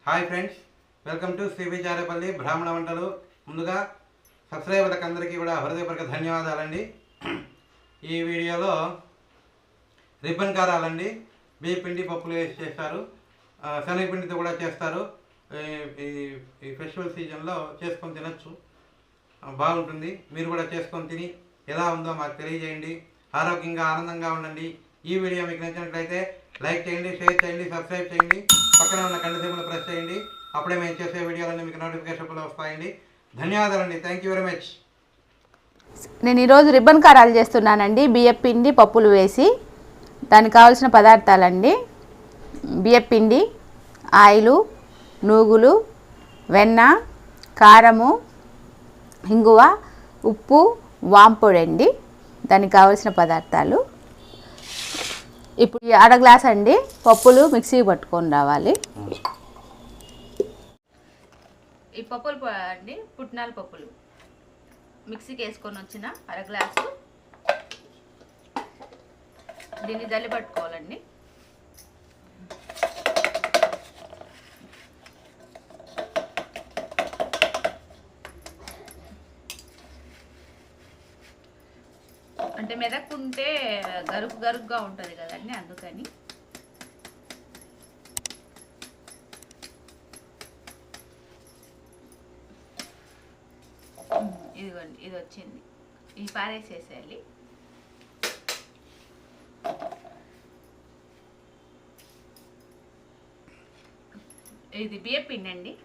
Hi friends, welcome to cbcharepalli బ్రాహ్మణవంటలు. ముందుగా సబ్స్క్రైబర్లకు అందరికీ కూడా హృదయపూర్వక ధన్యవాదాలండి. ఈ వీడియోలో రిబ్బన్ కారాలండి. బియ్య పిండి పప్పులు వేసి చేస్తారు, శనగపిండితో కూడా చేస్తారు. ఈ ఫెస్టివల్ సీజన్లో చేసుకొని తినచ్చు, బాగుంటుంది. మీరు కూడా చేసుకొని తిని ఎలా ఉందో మాకు తెలియజేయండి. ఆరోగ్యంగా ఆనందంగా ఉండండి. ఈ వీడియో మీకు నచ్చినట్లయితే లైక్ చేయండి, షేర్ చేయండి, సబ్స్క్రైబ్ చేయండి, పక్కన ఉన్న గంట సింబల్ ప్రెస్ చేయండి. అప్పుడే మేము చేసే వీడియోలన్నీ మీకు నోటిఫికేషన్లో వస్తాయండి. ధన్యవాదాలండి. Thank you very much. నేను ఈరోజు రిబ్బన్ కారాలు చేస్తున్నానండి. బియ్యపిండి పప్పులు వేసి. దానికి కావాల్సిన పదార్థాలండి: బియ్యపిండి, ఆయిలు, నూగులు, వెన్న, కారము, ఇంగువ, ఉప్పు, వాంపొడి అండి. దానికి కావాల్సిన పదార్థాలు. ఇప్పుడు అర గ్లాస్ అండి పప్పులు మిక్సీకి పట్టుకొని రావాలి. ఈ పప్పులు అండి పుట్నాల పప్పులు మిక్సీకి వేసుకొని వచ్చిన అర గ్లాసు. దీన్ని జల్లి పట్టుకోవాలండి. అంటే మెదక్కుంటే గరుగ్గా ఉంటుంది కదండి, అందుకని. ఇదిగోండి, ఇది వచ్చింది. ఇది పారేసేసేయాలి. ఇది బియ్యపిండి అండి.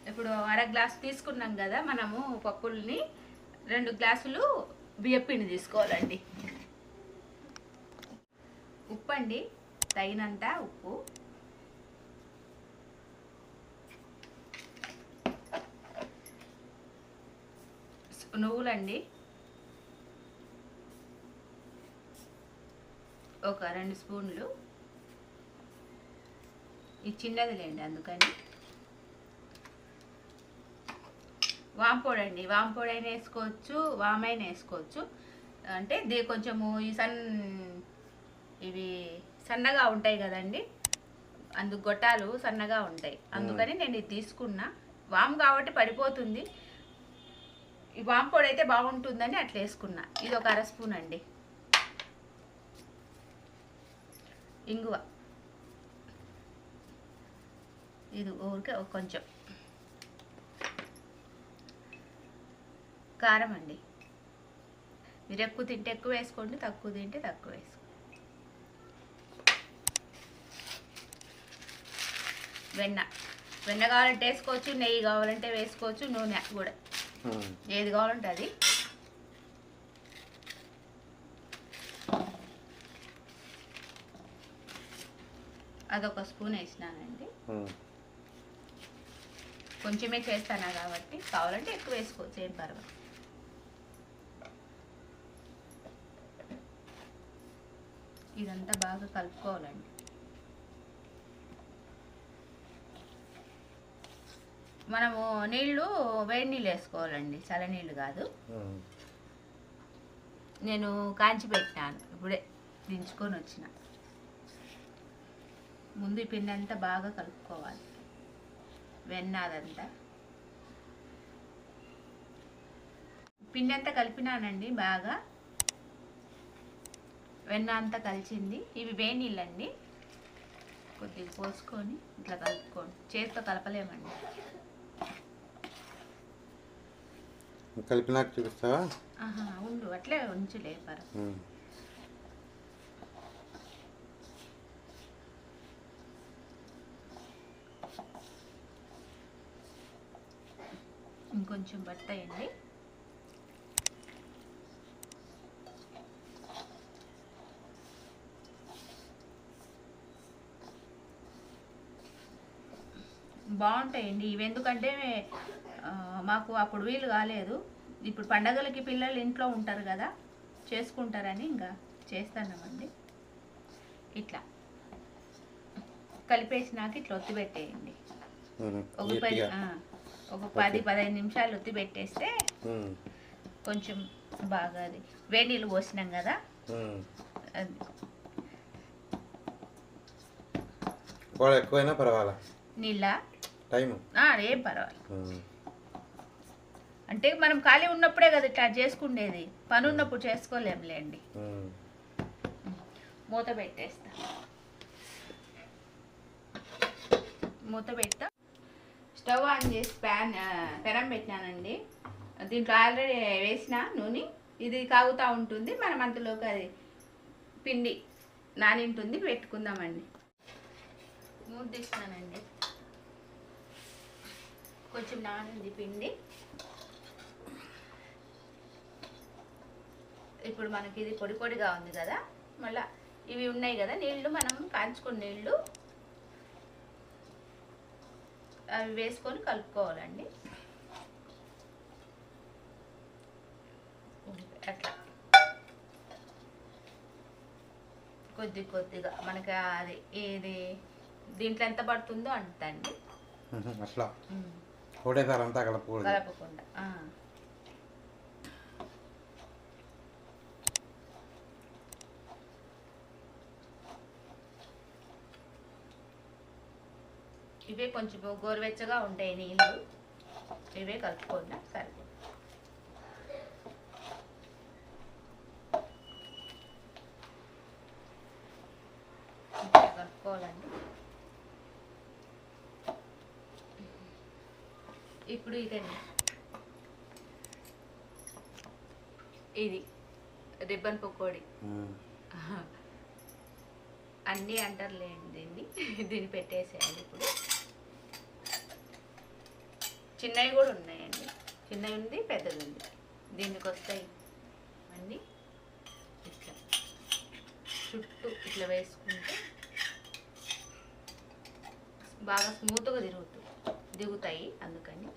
ఇప్పుడు అర గ్లాసు తీసుకున్నాం కదా మనము పప్పుల్ని, 2 గ్లాసులు బియ్యపిండి తీసుకోవాలండి. ఉప్పు అండి, తగినంత ఉప్పు. నువ్వులండి ఒక 2 స్పూన్లు. ఇది చిన్నది లేండి, అందుకని. వాంపొడి అండి, వాంపొడి అయినా వేసుకోవచ్చు, వామైనా వేసుకోవచ్చు. అంటే కొంచెము ఇవి సన్నగా ఉంటాయి కదండి, అందుకు గొట్టాలు సన్నగా ఉంటాయి, అందుకని నేను ఇది తీసుకున్నా. వాము కాబట్టి పడిపోతుంది, ఈ వాంపొడి అయితే బాగుంటుందని అట్లా వేసుకున్నా. ఇది ఒక 1/2 స్పూన్ అండి. ఇంగువ ఇది ఊరికే కొంచెం. కారం అండి, మీరు ఎక్కువ తింటే ఎక్కువ వేసుకోండి, తక్కువ తింటే తక్కువ వేసుకోండి. వెన్న కావాలంటే వేసుకోవచ్చు, నెయ్యి కావాలంటే వేసుకోవచ్చు, నూనె కూడా, ఏది కావాలంటే అది. అదొక స్పూన్ వేసినానండి. కొంచెమే చేస్తానా కాబట్టి కావాలంటే ఎక్కువ వేసుకోవచ్చు, ఏం పర్వాలేదు. ఇదంతా బాగా కలుపుకోవాలండి. మనము నీళ్ళు వేడి నీళ్ళు వేసుకోవాలండి, చల్లనీళ్ళు కాదు. నేను కాంచి పెట్టినాను, ఇప్పుడే దించుకొని వచ్చిన. ముందు ఈ పిండి అంతా బాగా కలుపుకోవాలి, వెన్న అదంతా. పిండి అంతా కలిపినానండి బాగా, వెన్న అంతా కలిసింది. ఇవి వేడి నీళ్ళండి, కొద్దిగా పోసుకొని ఇట్లా కలుపుకోండి. చేతితో కలపలేమండి. కలిపినాక చూపిస్తావా? ఉండు, అట్లే ఉంచులే పరు. ఇంకొంచెం బట్టాయండి. బాగుంటాయండి ఇవి, ఎందుకంటే మాకు అప్పుడు వీలు కాలేదు. ఇప్పుడు పండగలకి పిల్లలు ఇంట్లో ఉంటారు కదా, చేసుకుంటారని ఇంకా చేస్తున్నామండి. ఇట్లా కలిపేసినాక ఇట్లా ఒత్తి పెట్టేయండి. ఒక 10-15 నిమిషాలు ఒత్తి పెట్టేస్తే కొంచెం బాగా అది వేడి నీళ్ళు పోసినాం కదా, అది కూడా ఎక్కువైనా పర్వాలా నీళ్ళ టైము ఏం పర్వాలేదు. అంటే మనం ఖాళీ ఉన్నప్పుడే కదా ఇట్లా చేసుకునేది, పని ఉన్నప్పుడు చేసుకోలేములేండి. మూత పెట్టేస్తా, మూత పెడతా. స్టవ్ ఆన్ చేసి పెనం పెట్టినానండి. దీంట్లో ఆల్రెడీ వేసిన నూనె, ఇది కాగుతూ ఉంటుంది. మనం అంతలోకి అది పిండి నాని ఉంటుంది, పెట్టుకుందామండి. మూత తీసినానండి, కొంచెం నానింది పిండి. ఇప్పుడు మనకి ఇది పొడి పొడిగా ఉంది కదా, మళ్ళీ ఇవి ఉన్నాయి కదా నీళ్ళు, మనం కాంచుకున్న నీళ్ళు అవి వేసుకొని కలుపుకోవాలండి. అట్లా కొద్ది కొద్దిగా మనకి అది ఇది దీంట్లో ఎంత పడుతుందో అంత అండి. అట్లా ఒకటేసారి అంతా కలపకుండా ఇవే కొంచెం గోరువెచ్చగా ఉంటాయి నీళ్ళు, ఇవే కలుపుకోండి సరిపోతుంది. కలుపుకోవాలండి. ఇప్పుడు ఇదండి, ఇది రిబ్బన్ పకోడీ అన్నీ అంటారులేండి. దీన్ని పెట్టేసేయాలి. ఇప్పుడు చిన్నవి కూడా ఉన్నాయండి, చిన్నవి ఉంది, పెద్దది ఉంది. దీనికి వస్తాయి అన్నీ. ఇట్లా చుట్టూ ఇట్లా వేసుకుంటే బాగా స్మూత్గా దిగుతాయి. అందుకని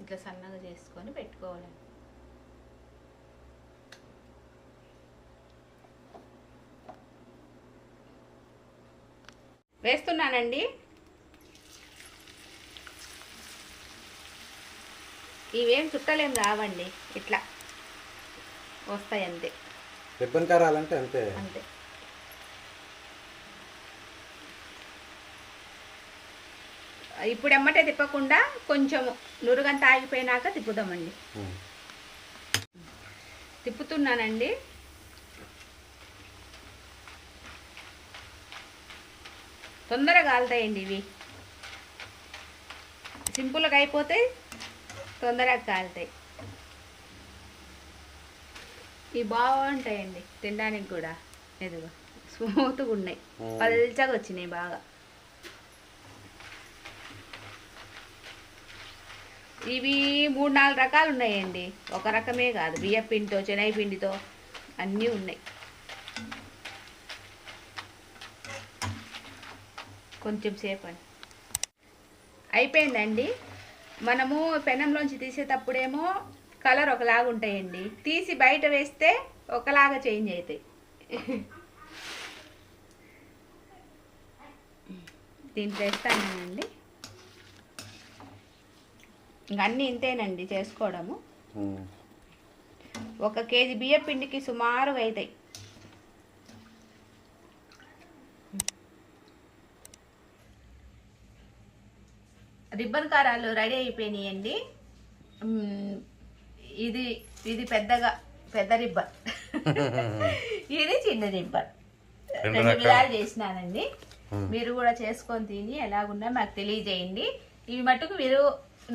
ఇట్లా సన్నగా చేసుకొని పెట్టుకోవాలండి. వేస్తున్నానండి. ఇవేం చుట్టలేం రావండి, ఇట్లా వస్తాయి అంతే. రిబ్బన్ కారాలంటే అంతే అంతే. ఇప్పుడు ఎమ్మటే తిప్పకుండా కొంచెం నురుగంతా ఆగిపోయినాక తిప్పుదామండి. తిప్పుతున్నానండి. తొందరగా కాలుతాయండి ఇవి, సింపుల్గా అయిపోతాయి, తొందరగా కాలుతాయి. ఇవి బాగుంటాయండి తినడానికి కూడా. ఎదుగు స్మూత్గా ఉన్నాయి, పల్చగా వచ్చినాయి బాగా. ఇవి 3-4 రకాలు ఉన్నాయండి, ఒక రకమే కాదు. బియ్య పిండితో, శనగ పిండితో అన్నీ ఉన్నాయి. కొంచెం సేపు అండి, అయిపోయిందండి. మనము పెనంలోంచి తీసేటప్పుడేమో కలర్ ఒకలాగా ఉంటాయండి, తీసి బయట వేస్తే ఒకలాగా చేంజ్ అవుతాయి. దీంట్లో వేస్తానండి. ఇంక అన్నీ ఇంతేనండి చేసుకోవడము. 1 కేజీ బియ్య పిండికి సుమారుగా అవుతాయి. రిబ్బన్ కారాలు రెడీ అయిపోయినాయండి. ఇది పెద్ద రిబ్బన్, ఇది చిన్న రిబ్బన్. 2 విధాలు చేసినానండి. మీరు కూడా చేసుకొని తిని ఎలాగున్నా మాకు తెలియజేయండి. ఇవి మట్టుకు మీరు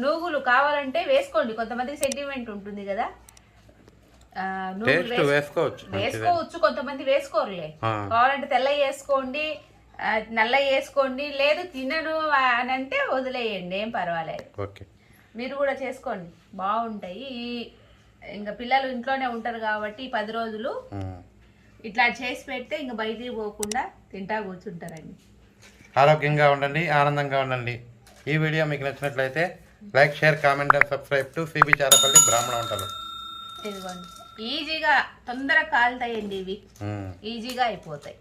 నూగులు కావాలంటే వేసుకోండి, కొంతమందికి సెంటిమెంట్ ఉంటుంది కదా, వేసుకోవచ్చు. కొంతమంది వేసుకోరులే, కావాలంటే తెల్ల వేసుకోండి, నల్ల వేసుకోండి. లేదు తినను అని అంటే వదిలేయండి, ఏం పర్వాలేదు. మీరు కూడా చేసుకోండి, బాగుంటాయి. ఇంకా పిల్లలు ఇంట్లోనే ఉంటారు కాబట్టి 10 రోజులు ఇట్లా చేసి పెడితే ఇంకా బయటికి పోకుండా తింటా కూర్చుంటారండి. ఆరోగ్యంగా ఉండండి, ఆనందంగా ఉండండి. ఈ వీడియో మీకు నచ్చినట్లయితే like, share, comment and subscribe to cbcharepalli బ్రాహ్మణ వంటలు. ఇదిగోండి, ఈజీగా తొందరగా కాలుతాయండి ఇవి, ఈజీగా అయిపోతాయి.